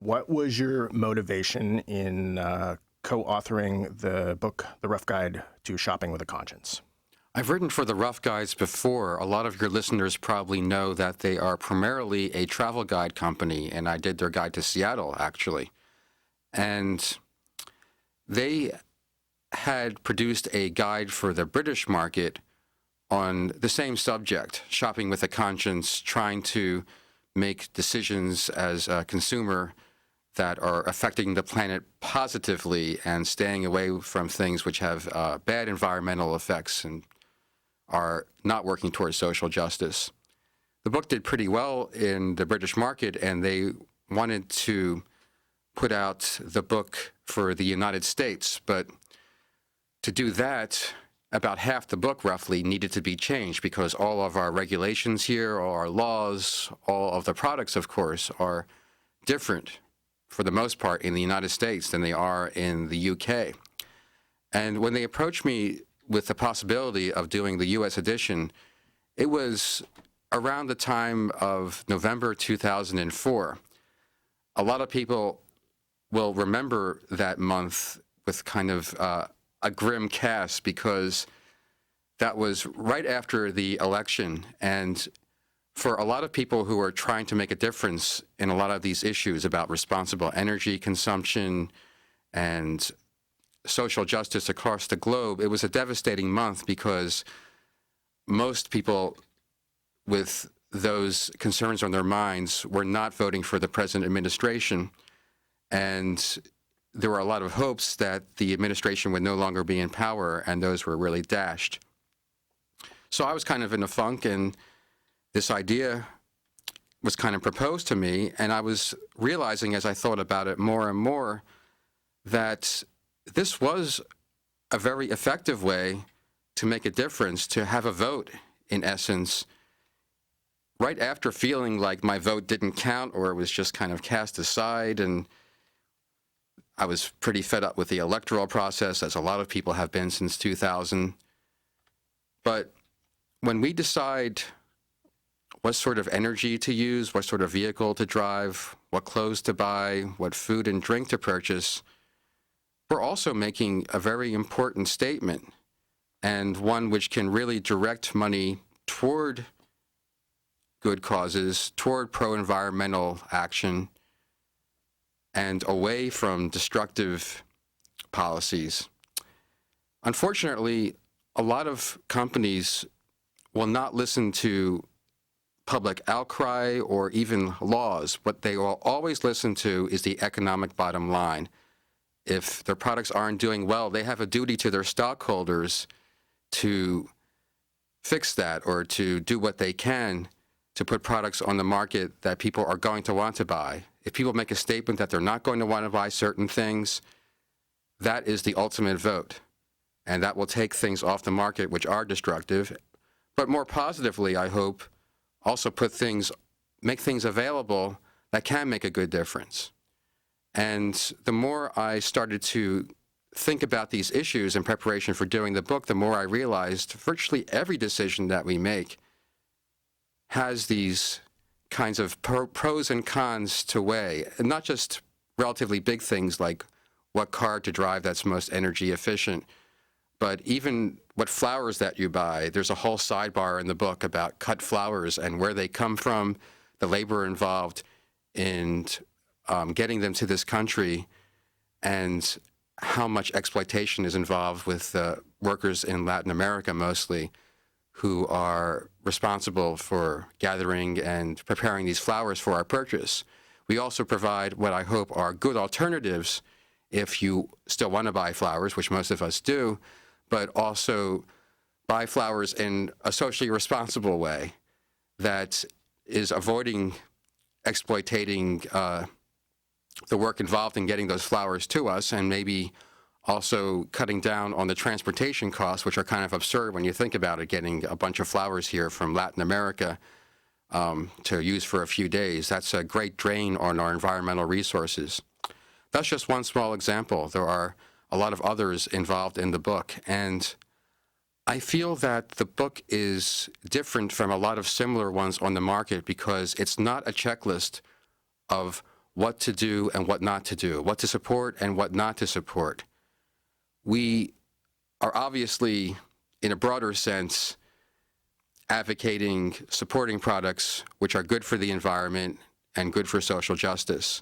What was your motivation in co-authoring the book, The Rough Guide to Shopping with a Conscience? I've written for the Rough Guides before. A lot of your listeners probably know that they are primarily a travel guide company, and I did their guide to Seattle, actually. And they had produced a guide for the British market on the same subject, shopping with a conscience, trying to make decisions as a consumer that are affecting the planet positively and staying away from things which have bad environmental effects and are not working towards social justice. The book did pretty well in the British market, and they wanted to put out the book for the United States, but to do that, about half the book roughly needed to be changed because all of our regulations here, all our laws, all of the products, of course, are different for the most part in the United States than they are in the UK. And when they approached me with the possibility of doing the U.S. edition, it was around the time of November 2004. A lot of people will remember that month with kind of a grim cast because that was right after the election. And for a lot of people who are trying to make a difference in a lot of these issues about responsible energy consumption and social justice across the globe, it was a devastating month because most people with those concerns on their minds were not voting for the present administration. And there were a lot of hopes that the administration would no longer be in power, and those were really dashed. So I was kind of in a funk, and this idea was kind of proposed to me, and I was realizing as I thought about it more and more that this was a very effective way to make a difference, to have a vote, in essence, right after feeling like my vote didn't count or it was just kind of cast aside. And I was pretty fed up with the electoral process, as a lot of people have been since 2000. But when we decide what sort of energy to use, what sort of vehicle to drive, what clothes to buy, what food and drink to purchase, we're also making a very important statement, and one which can really direct money toward good causes, toward pro-environmental action, and away from destructive policies. Unfortunately, a lot of companies will not listen to public outcry or even laws. What they will always listen to is the economic bottom line. If their products aren't doing well, they have a duty to their stockholders to fix that or to do what they can to put products on the market that people are going to want to buy. If people make a statement that they're not going to want to buy certain things, that is the ultimate vote. And that will take things off the market which are destructive. But more positively, I hope, also make things available that can make a good difference. And the more I started to think about these issues in preparation for doing the book, the more I realized virtually every decision that we make has these kinds of pros and cons to weigh, and not just relatively big things like what car to drive that's most energy efficient, but even what flowers that you buy. There's a whole sidebar in the book about cut flowers and where they come from, the labor involved in getting them to this country, and how much exploitation is involved with workers in Latin America mostly, who are responsible for gathering and preparing these flowers for our purchase. We also provide what I hope are good alternatives if you still want to buy flowers, which most of us do, but also buy flowers in a socially responsible way that is avoiding exploiting the work involved in getting those flowers to us, and maybe also cutting down on the transportation costs, which are kind of absurd when you think about it, getting a bunch of flowers here from Latin America to use for a few days. That's a great drain on our environmental resources. That's just one small example. There are a lot of others involved in the book, and I feel that the book is different from a lot of similar ones on the market because it's not a checklist of what to do and what not to do, what to support and what not to support. We are obviously, in a broader sense, advocating supporting products which are good for the environment and good for social justice.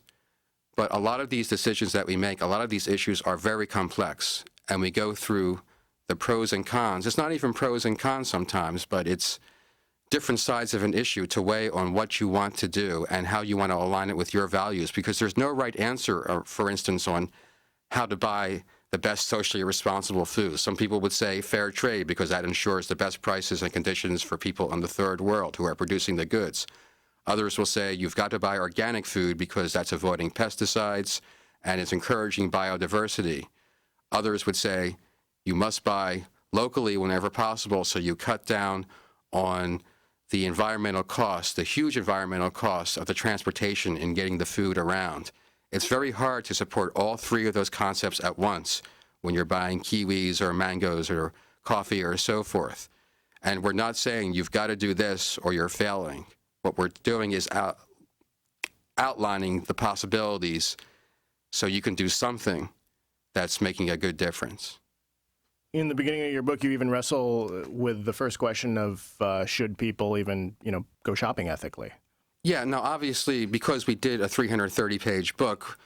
But a lot of these decisions that we make, a lot of these issues are very complex, and we go through the pros and cons. It's not even pros and cons sometimes, but it's different sides of an issue to weigh on what you want to do and how you want to align it with your values, because there's no right answer, for instance, on how to buy the best socially responsible food. Some people would say fair trade because that ensures the best prices and conditions for people in the third world who are producing the goods. Others will say you've got to buy organic food because that's avoiding pesticides and it's encouraging biodiversity. Others would say you must buy locally whenever possible so you cut down on the environmental costs, the huge environmental costs of the transportation in getting the food around. It's very hard to support all three of those concepts at once when you're buying kiwis or mangoes or coffee or so forth. And we're not saying you've got to do this or you're failing. What we're doing is outlining the possibilities so you can do something that's making a good difference. In the beginning of your book, you even wrestle with the first question of should people even, go shopping ethically? Yeah, no, obviously, because we did a 330-page book,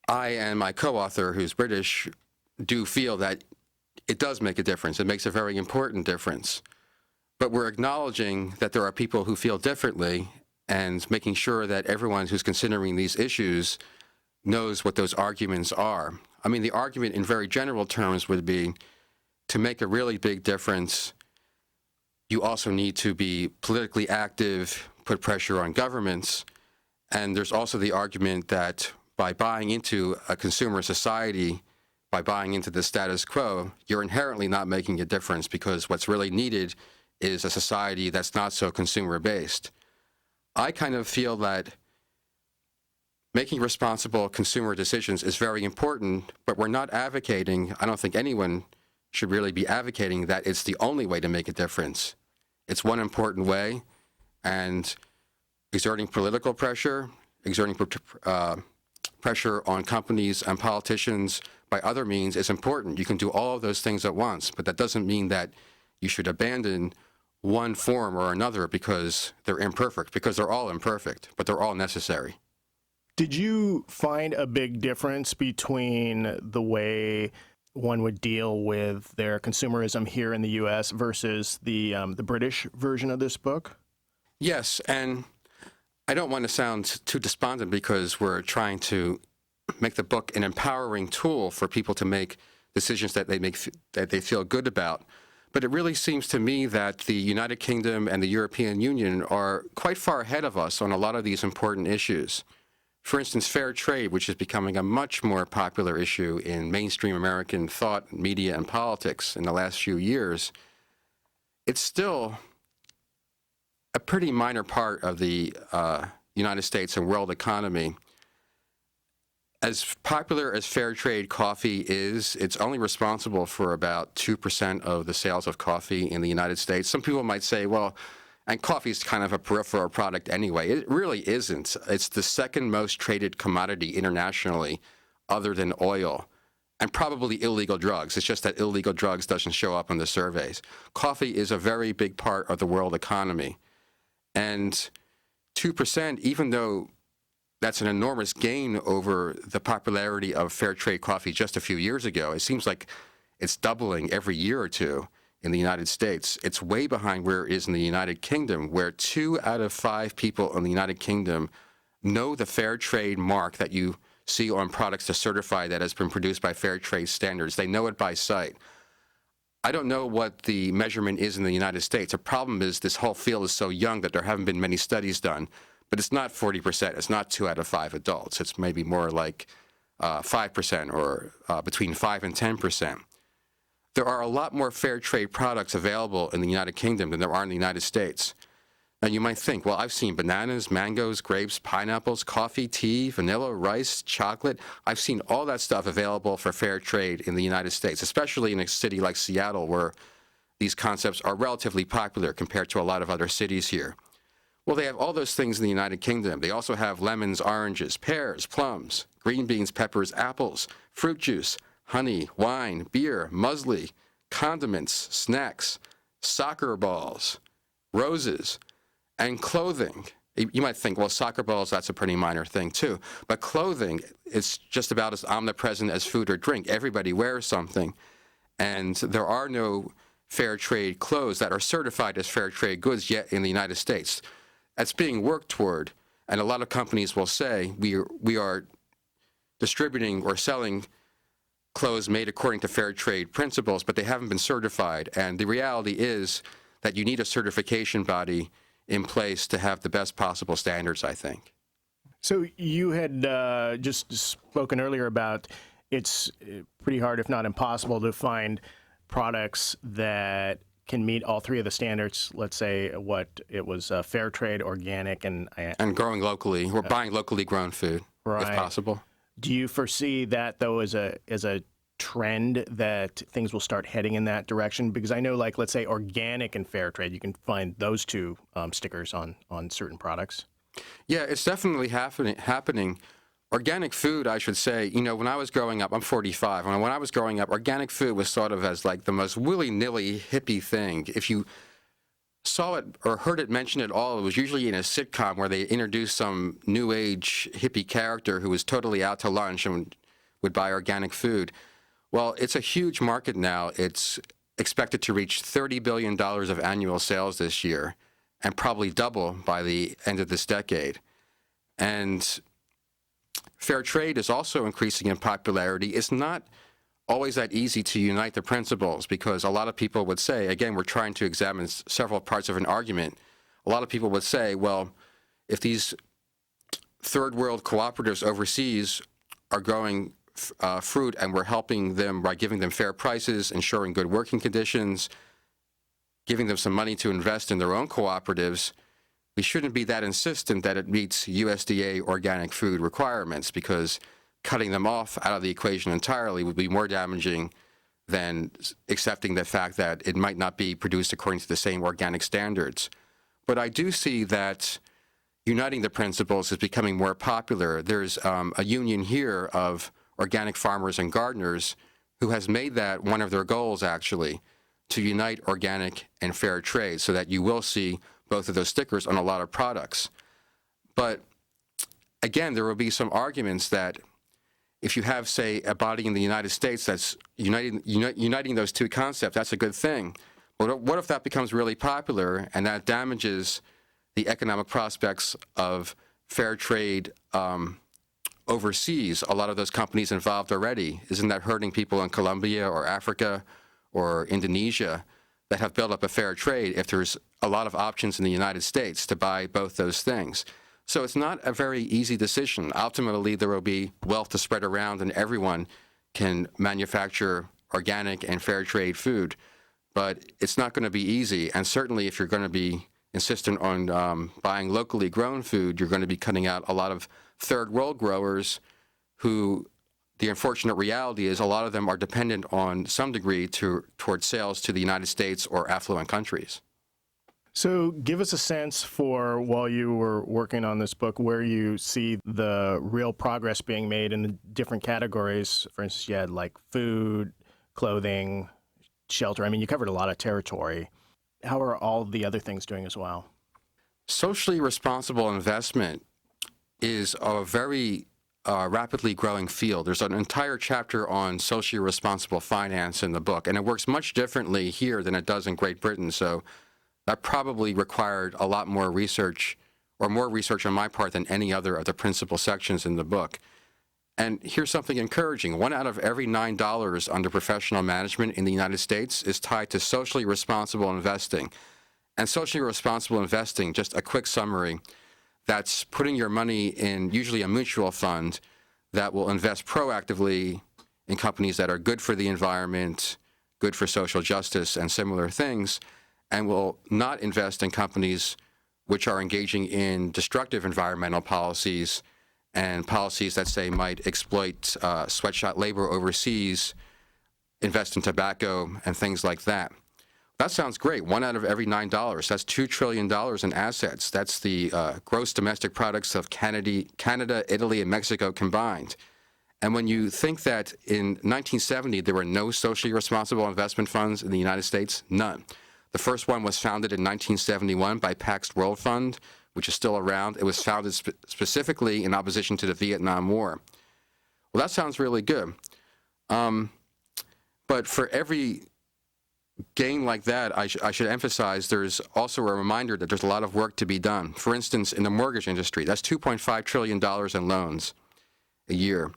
I and my co-author, who's British, do feel that it does make a difference. It makes a very important difference. But we're acknowledging that there are people who feel differently and making sure that everyone who's considering these issues knows what those arguments are. I mean, the argument in very general terms would be to make a really big difference, you also need to be politically active, put pressure on governments. And there's also the argument that by buying into a consumer society, by buying into the status quo, you're inherently not making a difference because what's really needed is a society that's not so consumer-based. I kind of feel that making responsible consumer decisions is very important, but we're not advocating, I don't think anyone should really be advocating that it's the only way to make a difference. It's one important way, and exerting political pressure, exerting pressure on companies and politicians by other means is important. You can do all of those things at once, but that doesn't mean that you should abandon one form or another because they're imperfect, because they're all imperfect, but they're all necessary. Did you find a big difference between the way one would deal with their consumerism here in the U.S. versus the British version of this book? Yes, and I don't want to sound too despondent because we're trying to make the book an empowering tool for people to make decisions that they feel good about. But it really seems to me that the United Kingdom and the European Union are quite far ahead of us on a lot of these important issues. For instance, fair trade, which is becoming a much more popular issue in mainstream American thought, media, and politics in the last few years, it's still a pretty minor part of the United States and world economy. As popular as fair trade coffee is, it's only responsible for about 2% of the sales of coffee in the United States. Some people might say, well, and coffee is kind of a peripheral product anyway. It really isn't. It's the second most traded commodity internationally, other than oil, and probably illegal drugs. It's just that illegal drugs doesn't show up in the surveys. Coffee is a very big part of the world economy. And 2%, even though that's an enormous gain over the popularity of fair trade coffee just a few years ago, it seems like it's doubling every year or two in the United States. It's way behind where it is in the United Kingdom, where 2 out of 5 people in the United Kingdom know the fair trade mark that you see on products to certify that has been produced by fair trade standards. They know it by sight. I don't know what the measurement is in the United States. The problem is this whole field is so young that there haven't been many studies done. But it's not 40%. It's not 2 out of 5 adults. It's maybe more like 5% or between 5 and 10%. There are a lot more fair trade products available in the United Kingdom than there are in the United States. Now, you might think, well, I've seen bananas, mangoes, grapes, pineapples, coffee, tea, vanilla, rice, chocolate. I've seen all that stuff available for fair trade in the United States, especially in a city like Seattle, where these concepts are relatively popular compared to a lot of other cities here. Well, they have all those things in the United Kingdom. They also have lemons, oranges, pears, plums, green beans, peppers, apples, fruit juice, honey, wine, beer, muesli, condiments, snacks, soccer balls, roses, and clothing. You might think, well, soccer balls, that's a pretty minor thing too. But clothing is just about as omnipresent as food or drink. Everybody wears something. And there are no fair trade clothes that are certified as fair trade goods yet in the United States. That's being worked toward. And a lot of companies will say we are distributing or selling clothes made according to fair trade principles, but they haven't been certified. And the reality is that you need a certification body in place to have the best possible standards, I think. So you had just spoken earlier about it's pretty hard, if not impossible, to find products that can meet all three of the standards. Let's say what it was fair trade, organic, and growing locally. We're buying locally grown food, right, if possible. Do you foresee that, though, as a trend that things will start heading in that direction? Because I know, like, let's say organic and fair trade, you can find those two stickers on certain products. Yeah, it's definitely happening. Organic food, I should say, you know, when I was growing up, I'm 45, when I was growing up, organic food was sort of as like the most willy-nilly hippie thing. If you saw it or heard it mentioned at all, it was usually in a sitcom where they introduced some new age hippie character who was totally out to lunch and would buy organic food. Well, it's a huge market now. It's expected to reach $30 billion of annual sales this year and probably double by the end of this decade. And fair trade is also increasing in popularity. It's not always that easy to unite the principles because a lot of people would say, again, we're trying to examine several parts of an argument. A lot of people would say, well, if these third world cooperatives overseas are growing fruit and we're helping them by giving them fair prices, ensuring good working conditions, giving them some money to invest in their own cooperatives, we shouldn't be that insistent that it meets USDA organic food requirements because cutting them off out of the equation entirely would be more damaging than accepting the fact that it might not be produced according to the same organic standards. But I do see that uniting the principles is becoming more popular. There's a union here of organic farmers and gardeners who has made that one of their goals, actually, to unite organic and fair trade so that you will see both of those stickers on a lot of products. But again, there will be some arguments that if you have, say, a body in the United States that's uniting those two concepts, that's a good thing. But what if that becomes really popular and that damages the economic prospects of fair trade overseas? A lot of those companies involved already. Isn't that hurting people in Colombia or Africa or Indonesia that have built up a fair trade if there's a lot of options in the United States to buy both those things? So it's not a very easy decision. Ultimately, there will be wealth to spread around and everyone can manufacture organic and fair trade food. But it's not going to be easy. And certainly if you're going to be insistent on buying locally grown food, you're going to be cutting out a lot of third world growers who the unfortunate reality is a lot of them are dependent on some degree towards sales to the United States or affluent countries. So give us a sense for, while you were working on this book, where you see the real progress being made in the different categories. For instance, you had like food, clothing, shelter. I mean, you covered a lot of territory. How are all the other things doing as well? Socially responsible investment is a very rapidly growing field. There's an entire chapter on socially responsible finance in the book, and it works much differently here than it does in Great Britain. So that probably required a lot more research, or more research on my part than any other of the principal sections in the book. And here's something encouraging. 1 out of every $9 under professional management in the United States is tied to socially responsible investing. And socially responsible investing, just a quick summary, that's putting your money in usually a mutual fund that will invest proactively in companies that are good for the environment, good for social justice, and similar things, and will not invest in companies which are engaging in destructive environmental policies and policies that, say, might exploit sweatshop labor overseas, invest in tobacco, and things like that. That sounds great. One out of every $9. That's $2 trillion in assets. That's the gross domestic products of Canada, Italy, and Mexico combined. And when you think that in 1970 there were no socially responsible investment funds in the United States, none. The first one was founded in 1971 by Pax World Fund, which is still around. It was founded specifically in opposition to the Vietnam War. Well, that sounds really good. But for every gain like that, I should emphasize there's also a reminder that there's a lot of work to be done. For instance, in the mortgage industry, that's $2.5 trillion in loans a year.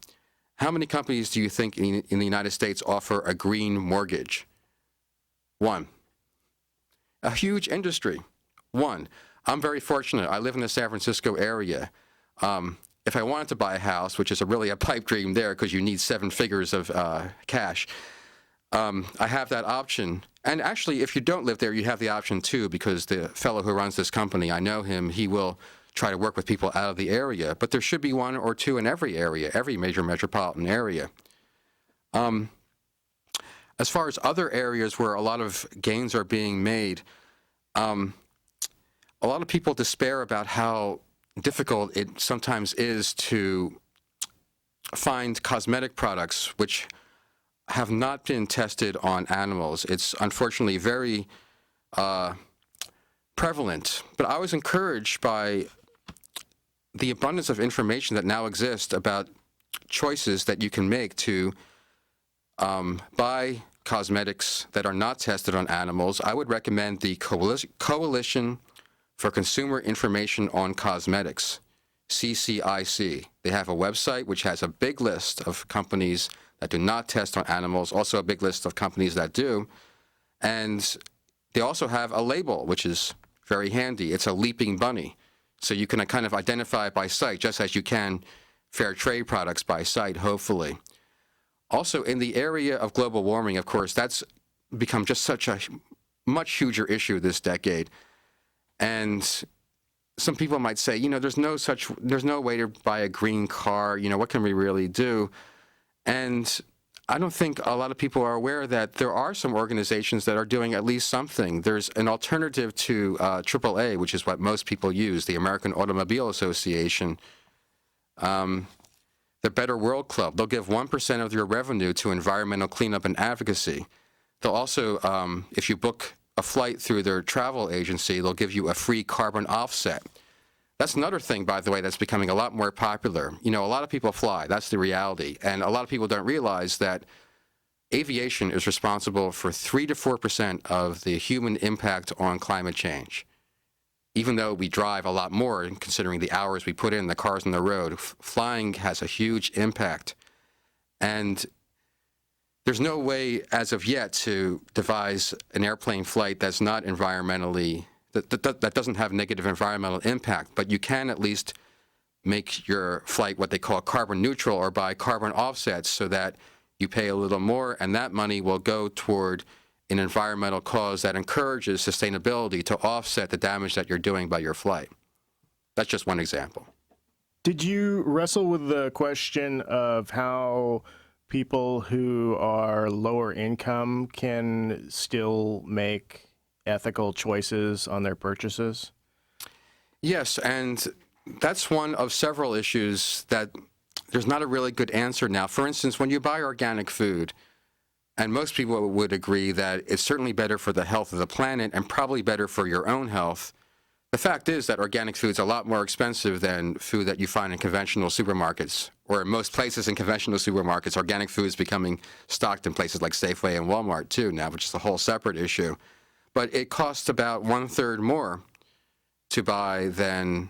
How many companies do you think in the United States offer a green mortgage? One. A huge industry. One. I'm very fortunate. I live in the San Francisco area. If I wanted to buy a house, which is really a pipe dream there because you need 7 figures of cash, I have that option. And actually, if you don't live there, you have the option too, because the fellow who runs this company, I know him, he will try to work with people out of the area. But there should be 1 or 2 in every area, every major metropolitan area. As far as other areas where a lot of gains are being made, a lot of people despair about how difficult it sometimes is to find cosmetic products which have not been tested on animals. It's unfortunately very prevalent. But I was encouraged by the abundance of information that now exists about choices that you can make to buy cosmetics that are not tested on animals. I would recommend the Coalition for Consumer Information on Cosmetics, CCIC. They have a website which has a big list of companies that do not test on animals, also a big list of companies that do. And they also have a label, which is very handy. It's a leaping bunny. So you can kind of identify it by sight, just as you can fair trade products by sight, hopefully. Also, in the area of global warming, of course, that's become just such a much huger issue this decade. And some people might say, you know, there's no way to buy a green car. You know, what can we really do? And I don't think a lot of people are aware that there are some organizations that are doing at least something. There's an alternative to AAA, which is what most people use, the American Automobile Association, the Better World Club. They'll give 1% of your revenue to environmental cleanup and advocacy. They'll also, if you book a flight through their travel agency, they'll give you a free carbon offset. That's another thing, by the way, that's becoming a lot more popular. You know, a lot of people fly. That's the reality. And a lot of people don't realize that aviation is responsible for 3 to 4% of the human impact on climate change. Even though we drive a lot more, considering the hours we put in the cars on the road, flying has a huge impact. And there's no way, as of yet, to devise an airplane flight that's not environmentally, that doesn't have negative environmental impact. But you can at least make your flight what they call carbon neutral or buy carbon offsets so that you pay a little more, and that money will go toward an environmental cause that encourages sustainability to offset the damage that you're doing by your flight. That's just one example. Did you wrestle with the question of how people who are lower income can still make ethical choices on their purchases? Yes, and that's one of several issues that there's not a really good answer now. For instance, when you buy organic food, and most people would agree that it's certainly better for the health of the planet and probably better for your own health, the fact is that organic food is a lot more expensive than food that you find in conventional supermarkets, or in most places in conventional supermarkets. Organic food is becoming stocked in places like Safeway and Walmart too now, which is a whole separate issue. But it costs about 1/3 more to buy than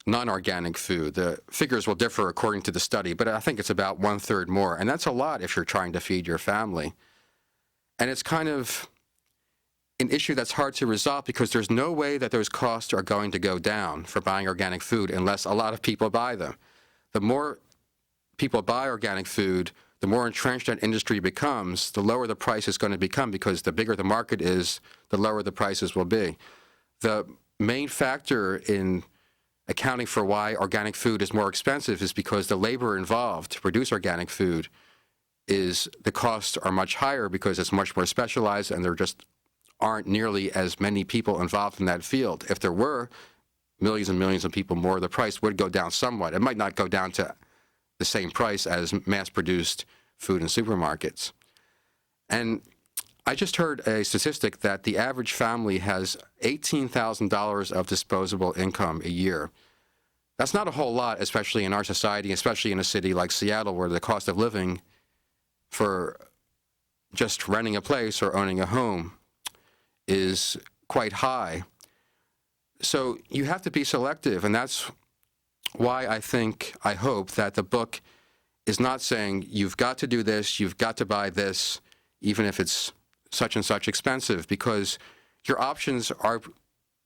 non-organic food. The figures will differ according to the study, but I think it's about 1/3 more. And that's a lot if you're trying to feed your family. And it's kind of an issue that's hard to resolve because there's no way that those costs are going to go down for buying organic food unless a lot of people buy them. The more people buy organic food, the more entrenched that industry becomes, the lower the price is going to become because the bigger the market is, the lower the prices will be. The main factor in accounting for why organic food is more expensive is because the labor involved to produce organic food the costs are much higher because it's much more specialized and there are just aren't nearly as many people involved in that field. If there were millions and millions of people more, the price would go down somewhat. It might not go down to the same price as mass-produced food in supermarkets. And I just heard a statistic that the average family has $18,000 of disposable income a year. That's not a whole lot, especially in our society, especially in a city like Seattle, where the cost of living for just renting a place or owning a home is quite high. So you have to be selective, and that's why I hope that the book is not saying you've got to do this, you've got to buy this, even if it's such and such expensive, because your options are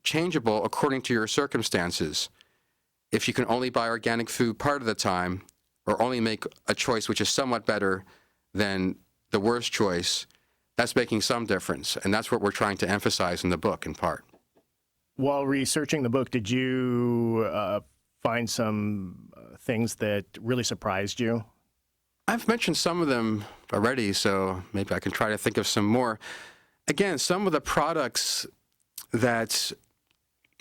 changeable according to your circumstances. If you can only buy organic food part of the time, or only make a choice which is somewhat better than the worst choice, that's making some difference. And that's what we're trying to emphasize in the book, in part. While researching the book, did you find some things that really surprised you? I've mentioned some of them already, so maybe I can try to think of some more. Again, some of the products that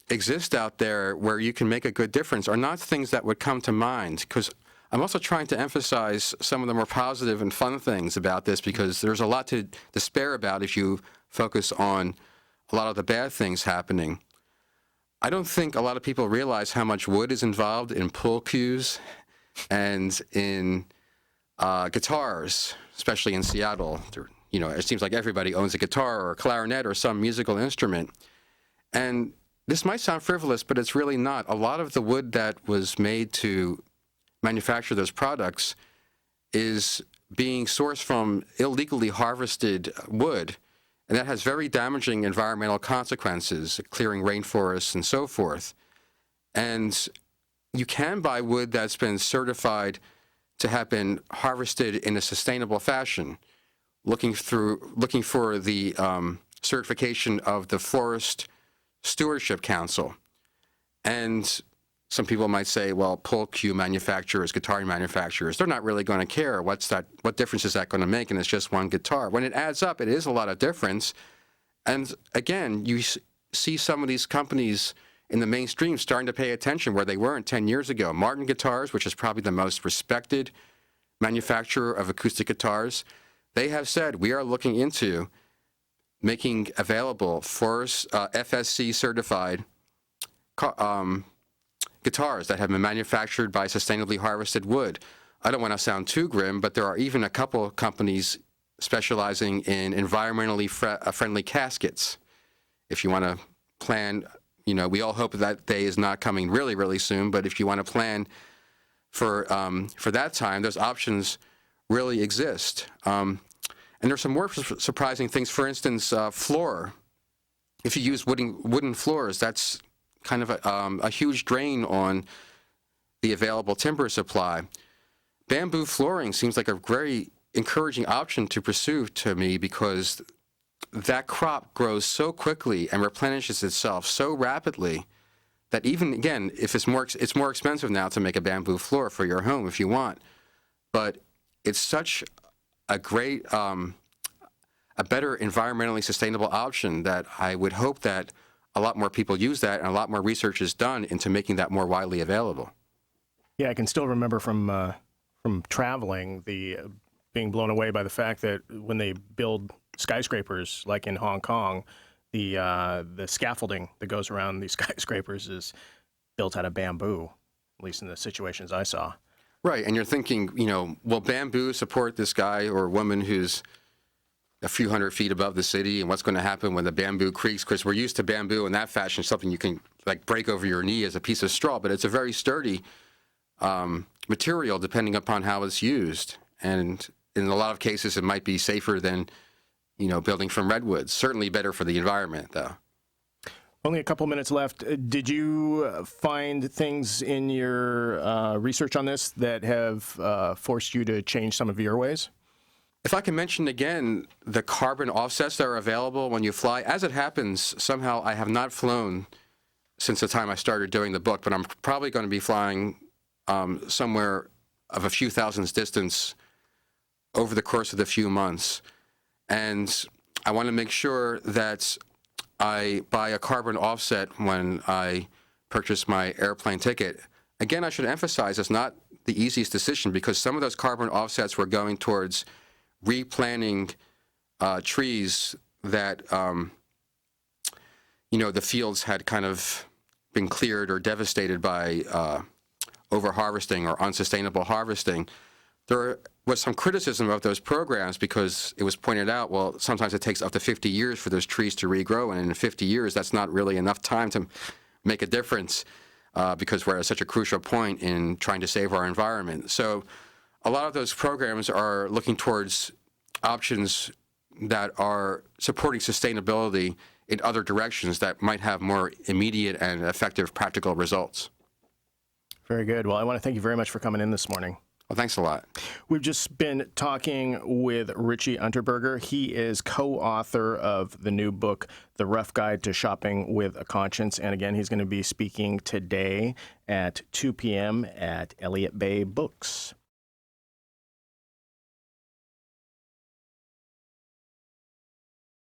exist out there where you can make a good difference are not things that would come to mind, because I'm also trying to emphasize some of the more positive and fun things about this, because there's a lot to despair about if you focus on a lot of the bad things happening. I don't think a lot of people realize how much wood is involved in pool cues and in guitars, especially in Seattle. You know, it seems like everybody owns a guitar or a clarinet or some musical instrument. And this might sound frivolous, but it's really not. A lot of the wood that was made to manufacture those products is being sourced from illegally harvested wood, and that has very damaging environmental consequences, clearing rainforests and so forth. And you can buy wood that's been certified to have been harvested in a sustainable fashion, looking for the certification of the Forest Stewardship Council. And some people might say, well, pull cue manufacturers, guitar manufacturers, they're not really going to care. What difference is that going to make? And it's just one guitar. When it adds up, it is a lot of difference. And again, you see some of these companies in the mainstream starting to pay attention where they weren't 10 years ago. Martin Guitars, which is probably the most respected manufacturer of acoustic guitars, they have said, we are looking into making available Forest FSC certified guitars that have been manufactured by sustainably harvested wood. I don't want to sound too grim, but there are even a couple companies specializing in environmentally friendly caskets. If you want to plan, you know, we all hope that day is not coming really, really soon, but if you want to plan for that time, those options really exist. And there's some more surprising things. For instance, floor. If you use wooden floors, that's kind of a huge drain on the available timber supply. Bamboo flooring seems like a very encouraging option to pursue to me, because that crop grows so quickly and replenishes itself so rapidly that even, again, if it's more expensive now to make a bamboo floor for your home if you want, but it's such a great, a better environmentally sustainable option that I would hope that a lot more people use that and a lot more research is done into making that more widely available. Yeah, I can still remember from traveling being blown away by the fact that when they build skyscrapers, like in Hong Kong, the scaffolding that goes around these skyscrapers is built out of bamboo, at least in the situations I saw. Right, and you're thinking, you know, will bamboo support this guy or woman who's a few hundred feet above the city, and what's going to happen when the bamboo creaks? Because we're used to bamboo in that fashion, something you can like break over your knee as a piece of straw, but it's a very sturdy material depending upon how it's used. And in a lot of cases, it might be safer than, you know, building from redwoods. Certainly better for the environment, though. Only a couple minutes left. Did you find things in your research on this that have forced you to change some of your ways? If I can mention again the carbon offsets that are available when you fly. As it happens, somehow I have not flown since the time I started doing the book, but I'm probably going to be flying somewhere of a few thousands distance over the course of the few months. And I want to make sure that I buy a carbon offset when I purchase my airplane ticket. Again, I should emphasize it's not the easiest decision because some of those carbon offsets were going towards replanting trees that, the fields had kind of been cleared or devastated by over-harvesting or unsustainable harvesting. There was some criticism of those programs because it was pointed out, well, sometimes it takes up to 50 years for those trees to regrow, and in 50 years, that's not really enough time to make a difference because we're at such a crucial point in trying to save our environment. So a lot of those programs are looking towards options that are supporting sustainability in other directions that might have more immediate and effective practical results. Very good. Well, I want to thank you very much for coming in this morning. Well, thanks a lot. We've just been talking with Richie Unterberger. He is co-author of the new book, The Rough Guide to Shopping with a Conscience. And again, he's going to be speaking today at 2 p.m. at Elliott Bay Books.